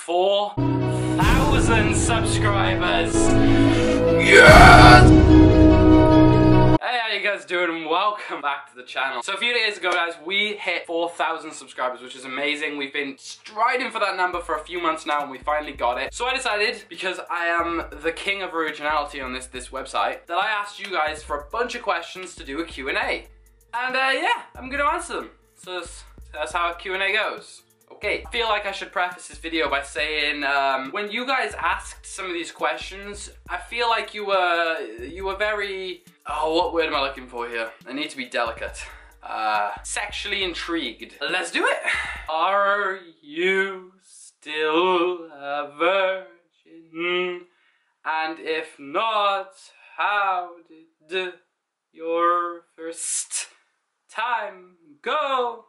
4,000 subscribers. Yes! Hey, how you guys doing? And welcome back to the channel. So a few days ago, guys, we hit 4,000 subscribers, which is amazing. We've been striding for that number for a few months now, and we finally got it. So I decided, because I am the king of originality on this website, that I asked you guys for a bunch of questions to do a Q&A. And yeah, I'm gonna answer them. So that's how a Q&A goes. Okay, I feel like I should preface this video by saying, when you guys asked some of these questions, I feel like you were very, oh, what word am I looking for here? I need to be delicate. Sexually intrigued. Let's do it. Are you still a virgin? And if not, how did your first time go?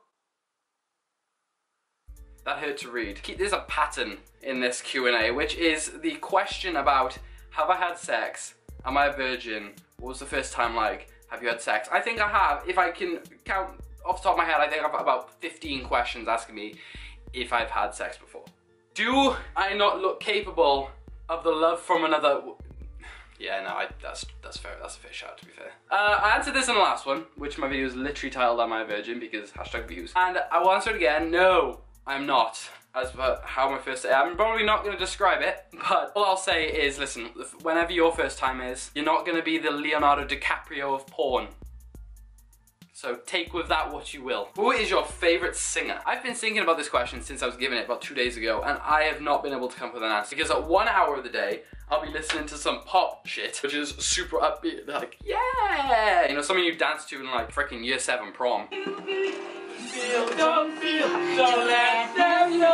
That hurt to read. There's a pattern in this Q&A, which is the question about, have I had sex? Am I a virgin? What was the first time like? Have you had sex? I think I have. If I can count off the top of my head, I think I've got about 15 questions asking me if I've had sex before. Do I not look capable of the love from another? Yeah, no, that's fair. That's a fair shout, to be fair. I answered this in the last one, which my video is literally titled "Am I a Virgin?" because #views. And I will answer it again. No, I'm not. As for how my first day, I'm probably not going to describe it, but all I'll say is, listen, whenever your first time is, you're not going to be the Leonardo DiCaprio of porn. So take with that what you will. Who is your favorite singer? I've been thinking about this question since I was given it about 2 days ago, and I have not been able to come up with an answer, because at 1 hour of the day, I'll be listening to some pop shit, which is super upbeat. They're like, yeah! You know, something you dance to in like freaking year 7 prom. Feel, don't let them know.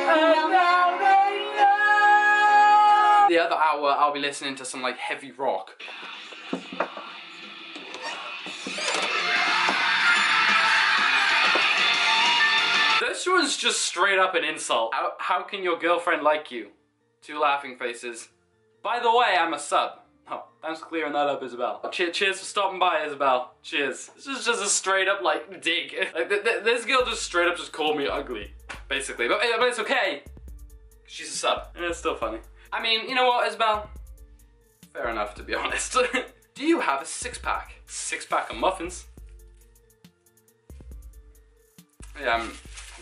And now they know. The other hour, I'll be listening to some like heavy rock. This one's just straight up an insult. How can your girlfriend like you? 2 laughing faces. By the way, I'm a sub. Oh, thanks for clearing that up, Isabel. Cheers for stopping by, Isabel. Cheers. This is just a straight up, like, dig. Like, this girl just straight up just called me ugly, basically. But it's okay. She's a sub, and it's still funny. I mean, you know what, Isabel? Fair enough, to be honest. Do you have a 6-pack? 6-pack of muffins? Yeah, I'm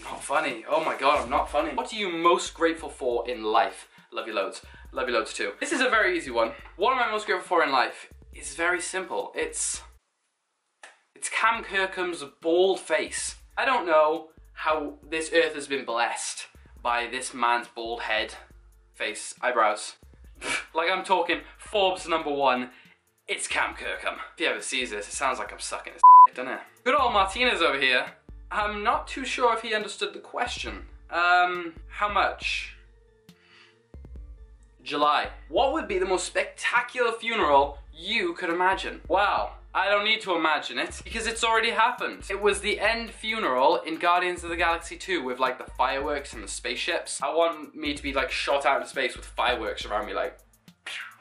not funny. Oh my god, I'm not funny. What are you most grateful for in life? Love you loads. Love you loads too. This is a very easy one. What am I most grateful for in life? It's very simple. It's Cam Kirkham's bald face. I don't know how this earth has been blessed by this man's bald head, face, eyebrows. Like I'm talking Forbes #1, it's Cam Kirkham. If he ever sees this, it sounds like I'm sucking his doesn't it? Good old Martinez over here. I'm not too sure if he understood the question. How much? July. What would be the most spectacular funeral you could imagine? Wow, I don't need to imagine it because it's already happened. It was the end funeral in Guardians of the Galaxy 2 with like the fireworks and the spaceships. I want me to be like shot out into space with fireworks around me like.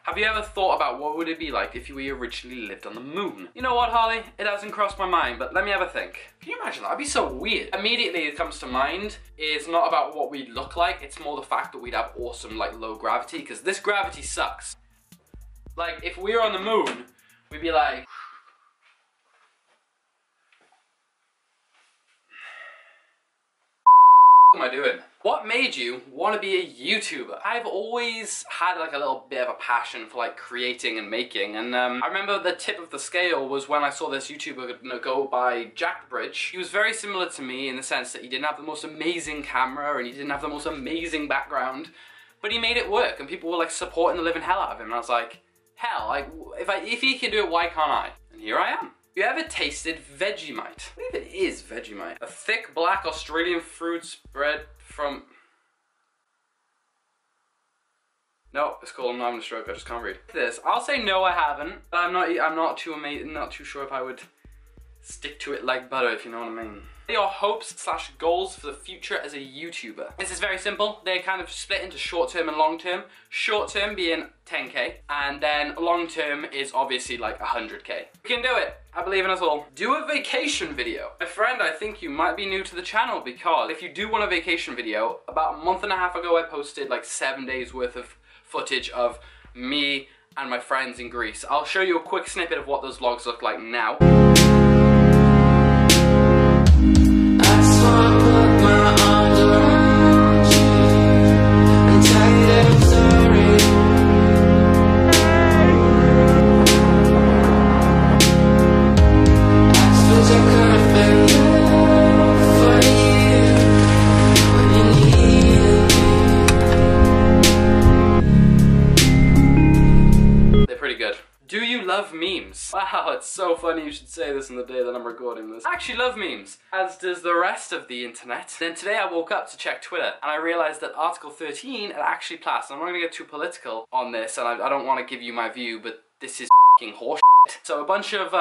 Have you ever thought about what would it be like if we originally lived on the moon? You know what, Harley? It hasn't crossed my mind, but let me have a think. Can you imagine that? That'd be so weird. Immediately it comes to mind is not about what we'd look like, it's more the fact that we'd have awesome like low gravity, because this gravity sucks. Like if we were on the moon, we'd be like, what am I doing? What made you want to be a YouTuber? I've always had like a little bit of a passion for like creating and making, and I remember the tip of the scale was when I saw this YouTuber go by Jackbridge. He was very similar to me in the sense that he didn't have the most amazing camera and he didn't have the most amazing background, but he made it work and people were like supporting the living hell out of him, and I was like, hell, like if he can do it, why can't I? And here I am. You ever tasted Vegemite? What even is Vegemite? A thick black Australian fruit spread from... No, it's cool, I'm not having a stroke, I just can't read. This, I'll say no, I haven't, but I'm not too sure if I would stick to it like butter, if you know what I mean. Your hopes slash goals for the future as a YouTuber. This is very simple. They're kind of split into short term and long term. Short term being 10K, and then long term is obviously like 100K. We can do it. I believe in us all. Do a vacation video. My friend, I think you might be new to the channel, because if you do want a vacation video, about a month and a half ago I posted like 7 days worth of footage of me and my friends in Greece. I'll show you a quick snippet of what those vlogs look like now. Love memes. Wow, it's so funny you should say this on the day that I'm recording this. I actually love memes, as does the rest of the internet. Then today I woke up to check Twitter, and I realized that Article 13 had actually passed. I'm not gonna get too political on this, and I don't want to give you my view, but this is f***ing horse shit. So a bunch of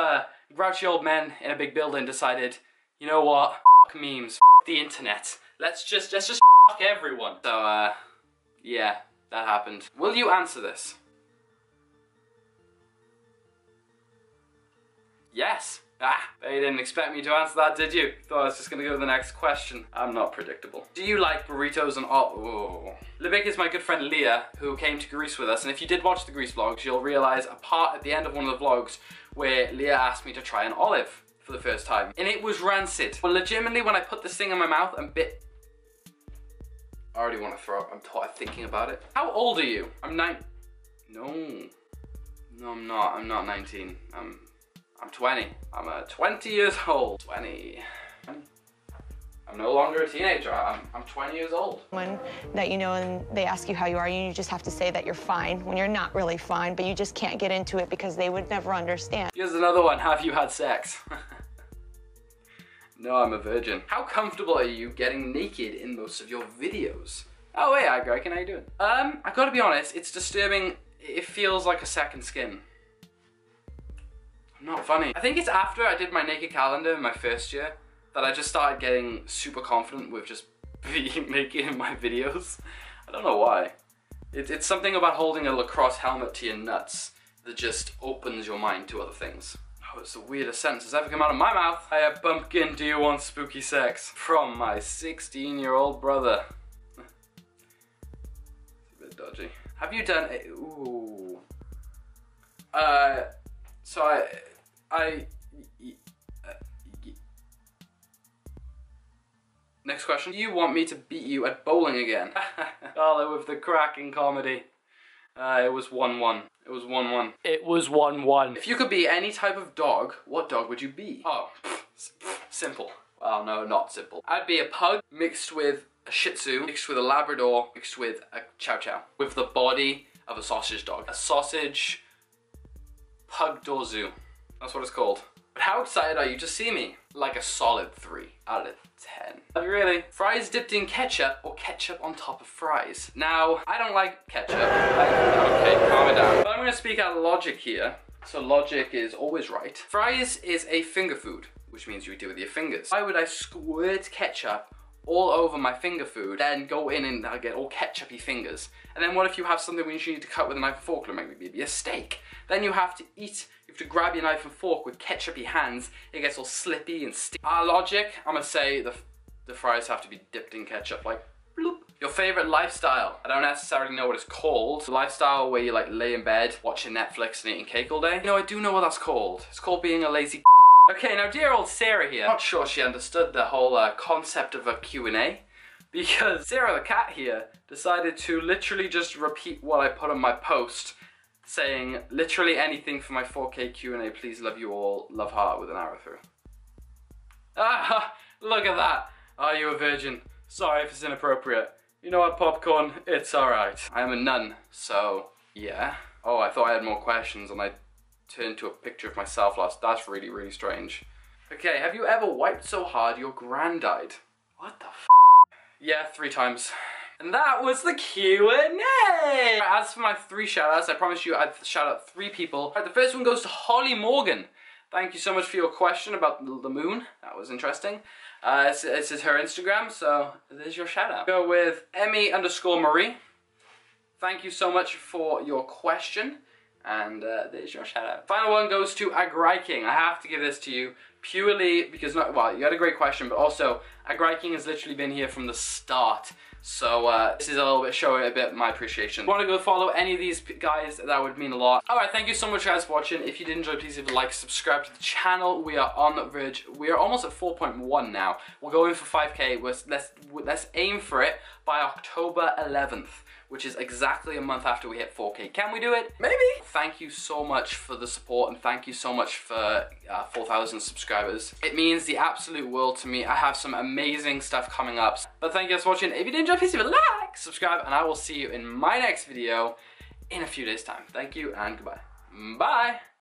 grouchy old men in a big building decided, you know what, f*** memes, f*** the internet. Let's just f*** everyone. So yeah, that happened. Will you answer this? Yes. You didn't expect me to answer that, did you? Thought I was just gonna go to the next question. I'm not predictable. Do you like burritos and Libik is my good friend Leah, who came to Greece with us, and if you did watch the Greece vlogs, you'll realize a part at the end of one of the vlogs where Leah asked me to try an olive for the first time, and it was rancid. Well, legitimately, when I put this thing in my mouth and bit, I already want to throw up. I'm thinking about it. How old are you? I'm 9. No, I'm not. I'm not 19. I'm 20. I'm 20 years old. 20. I'm no longer a teenager. I'm 20 years old. When that you know and they ask you how you are, you just have to say that you're fine when you're not really fine, but you just can't get into it because they would never understand. Here's another one. Have you had sex? No, I'm a virgin. How comfortable are you getting naked in most of your videos? Oh, hey, hi, Greg. How you doing? I gotta be honest. It's disturbing. It feels like a second skin. Not funny. I think it's after I did my naked calendar in my first year that I just started getting super confident with just being naked in my videos. I don't know why. It's something about holding a lacrosse helmet to your nuts that just opens your mind to other things. Oh, it's the weirdest sentence that's ever come out of my mouth. Hiya, bumpkin, do you want spooky sex? From my 16-year-old brother. It's a bit dodgy. Have you done it? Ooh. So next question. Do you want me to beat you at bowling again? Oh, with the cracking comedy. It was 1-1. It was 1-1. It was 1-1. If you could be any type of dog, what dog would you be? Oh, simple. Well, no, not simple. I'd be a pug mixed with a Shih Tzu, mixed with a Labrador, mixed with a Chow Chow. With the body of a sausage dog. A sausage pug dorzu. That's what it's called. But how excited are you to see me? Like a solid 3 out of 10. Really? Fries dipped in ketchup or ketchup on top of fries? Now, I don't like ketchup. Okay, calm it down. But I'm gonna speak out of logic here. So logic is always right. Fries is a finger food, which means you eat it with your fingers. Why would I squirt ketchup all over my finger food, then go in and I get all ketchupy fingers? And then what if you have something which you need to cut with a knife and fork, like maybe a steak? Then you have to eat, you have to grab your knife and fork with ketchupy hands, it gets all slippy and sticky. Our logic, I'm gonna say the fries have to be dipped in ketchup, like bloop. Your favorite lifestyle? I don't necessarily know what it's called. The lifestyle where you like lay in bed, watching Netflix and eating cake all day. You know, I do know what that's called. It's called being a lazy. Okay, now dear old Sarah here, I'm not sure she understood the whole concept of a Q&A, because Sarah the cat here decided to literally just repeat what I put on my post, saying literally anything for my 4K Q&A, please love you all, love heart with an arrow through. Ah, look at that. Are you a virgin? Sorry if it's inappropriate. You know what, popcorn? It's alright. I am a nun, so yeah. Oh, I thought I had more questions and I turned to a picture of myself last. That's really, really strange. Okay, have you ever wiped so hard your gran died? What the f? Yeah, 3 times. And that was the Q&A! As for my 3 shoutouts, I promise you I'd shout out 3 people. Right, the first one goes to Holly Morgan. Thank you so much for your question about the moon. That was interesting. This is her Instagram, so there's your shout out. Go with Emmy_Marie. Thank you so much for your question, and there's your shout out. Final one goes to Agriking. I have to give this to you purely because, well, you had a great question, but also Agriking has literally been here from the start. So this is a little bit showing a bit my appreciation. If you want to go follow any of these guys, that would mean a lot. Alright, thank you so much guys for watching. If you did enjoy, please leave a like, subscribe to the channel. We are on the verge. We are almost at 4.1 now. We're going for 5K. Let's aim for it by October 11th, which is exactly a month after we hit 4K. Can we do it? Maybe. Thank you so much for the support, and thank you so much for 4,000 subscribers. It means the absolute world to me. I have some amazing stuff coming up. But thank you guys for watching. If you did enjoy, please leave a like, subscribe, and I will see you in my next video in a few days' time. Thank you and goodbye. Bye.